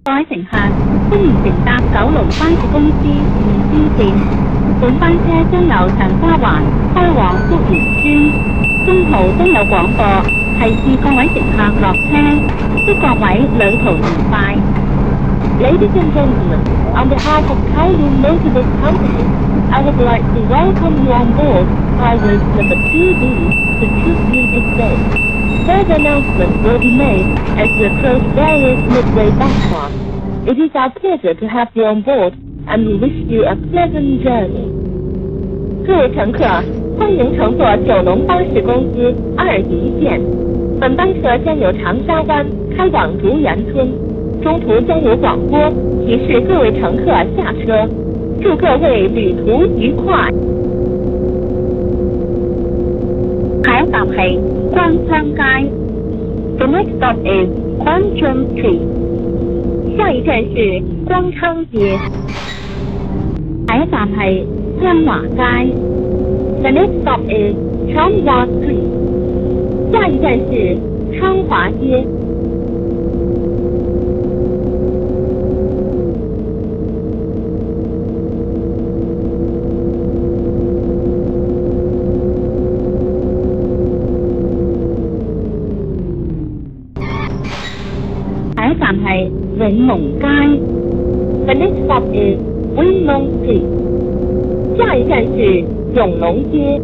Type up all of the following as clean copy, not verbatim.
各位乘客，歡迎乘搭九龍巴士公司延邊線。本班車將由長沙灣開往福田村，中途都有廣播，提示各位乘客落車，祝各位旅途愉快。Ladies and gentlemen, on behalf of Kowloon Motorbus Company, I would like to welcome you on board Highway number 2B to Chook Yuen Estate. Further announcements will be made as we approach various midway bus stops. It is our pleasure to have you on board, and we wish you a pleasant journey. 各位乘客，欢迎乘坐九龙巴士公司2级线。本班车将由长沙湾开往竹园村，中途将有廣播提示各位乘客下車。祝各位旅途愉快。下一站係關昌街。The next stop is Quanzhong Street. 下一站是光昌街。下一站係昌華街。The next stop is Changhua Street. 下一站是昌華街。下一站係永隆街。The next stop is Wing Long Street. 下一站是永隆街。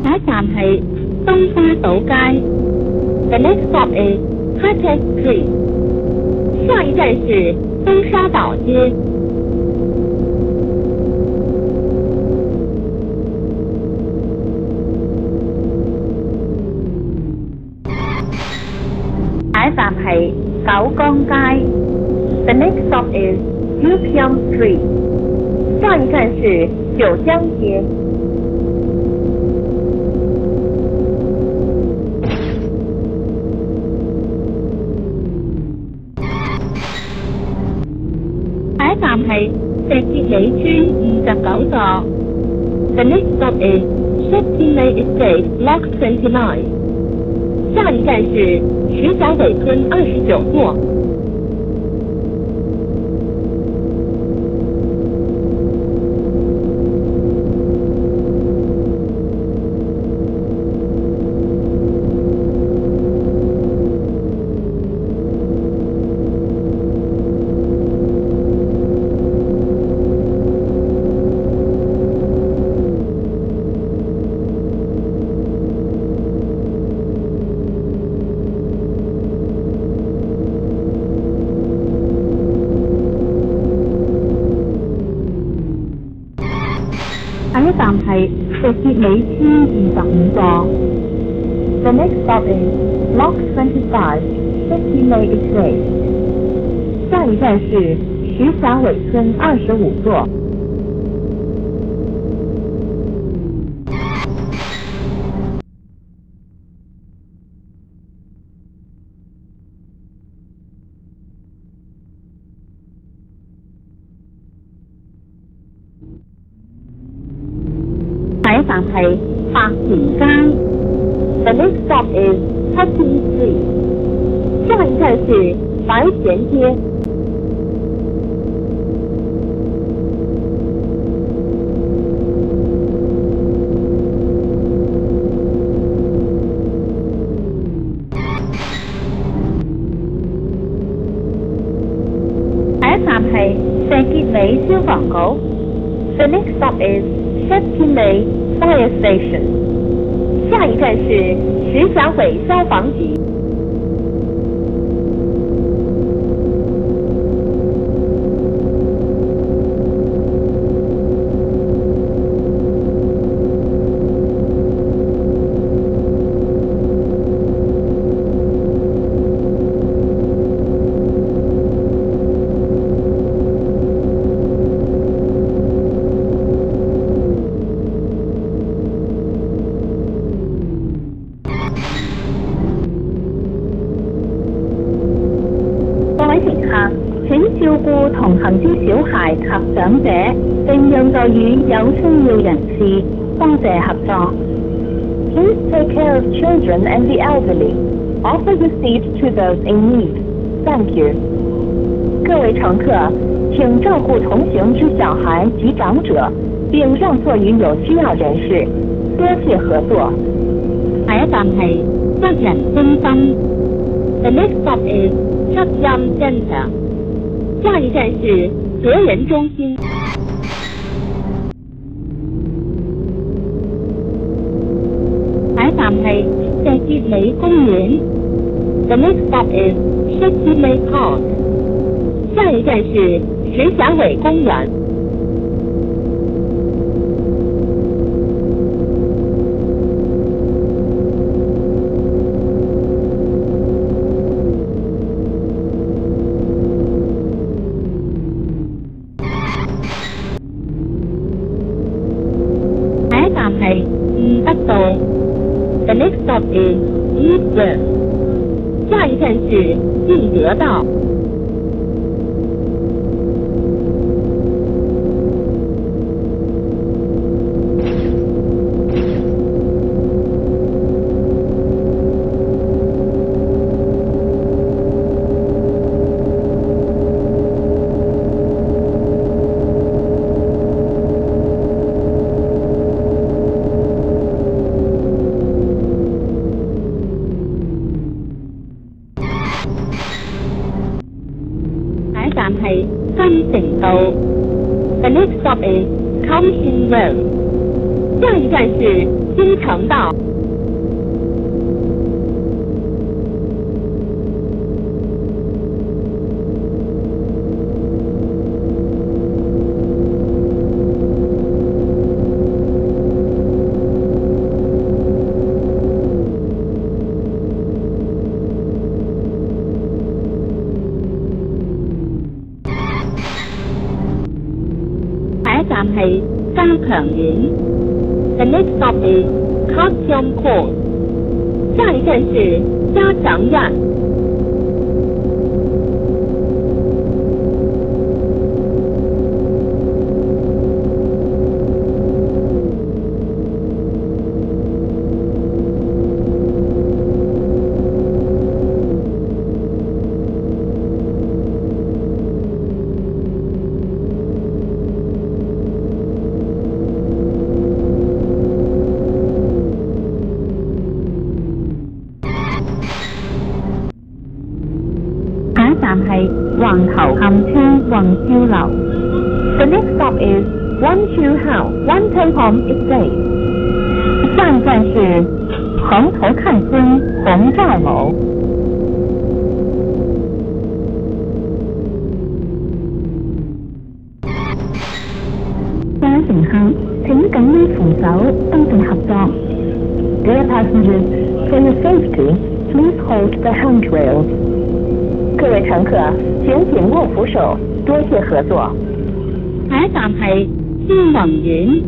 下一站係東花島街。The next stop is Cottage Street. 下一站是東沙島街。下一站係九江街。The next stop is Yupiang Street. 下一站是九江街。下一站係石硤尾村29座。The next stop is Shepton Estate Block 29. 下一站是石筱尾村29座。下一站係石硤尾村25座。The next stop is Block 25, 石硤尾 Estate. 下一站是石筱尾村25座。下一站係白田街。The next stop is Hudson Street. 下一站是白田街。下一站係石硤尾消防局。The next stop is Shepton Fire Station. 下一站是石筱尾消防局。乘客請照顧同行之小孩及長者，並讓座與有需要人士。多謝合作。Please take care of children and the elderly. Offer the seat to those in need. Thank you. 各位乘客，請照顧同行之小孩及長者，並讓座於有需要人士。多謝合作。下一站係德人中心。The next stop is Chuk-yam Center. 下一站是德人中心。下一站係石硤尾公園。The next stop is 石硤尾 Park. 下一站是石硤尾公園。下一站係義德道。The next stop is Eastern. 下一站是義德道。下一站係金城道。The next stop is 康興 Road. 下一站是金城道。下一站係加強苑。The next stop is Costume Court. 下一站是加強院。下一站係橫頭磡村宏照樓。The next stop is 1-2 號110 Home Estate. 下一站是橫頭磡村宏照樓。各位乘客，請緊握扶手，多謝合作。Dear passengers, for your safety, please hold the handrails. 各位乘客，請緊握扶手，多謝合作。下一站係天宏苑。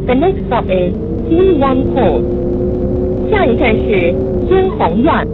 The next stop is 天宏 Court. 下一站是天宏苑。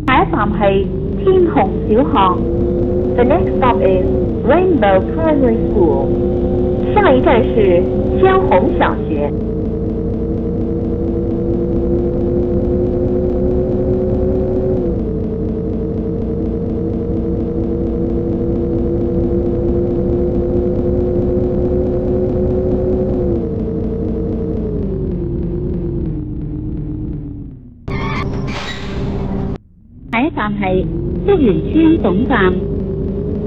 下一站係天虹小學。The next stop is Rainbow Primary School. 下一站是江虹小學。下一站係竹園村總站。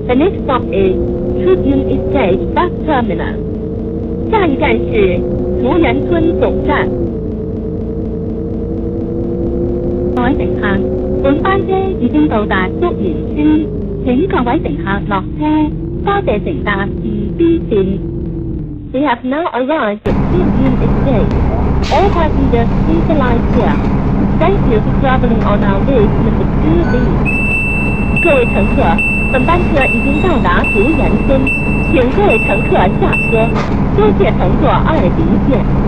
The next stop is Tribune Estate Bus Terminal. 下一站是竹园村总站。各位乘客，本班車已經到達竹園村，請各位乘客落車，多謝乘搭2B 線。We have now arrived at Duyan Estate. All passengers please alight here. Thank you for traveling on our route number 2B. 各位乘客，本班车已經到達竹園村，請各位乘客下車，多謝乘坐2B線。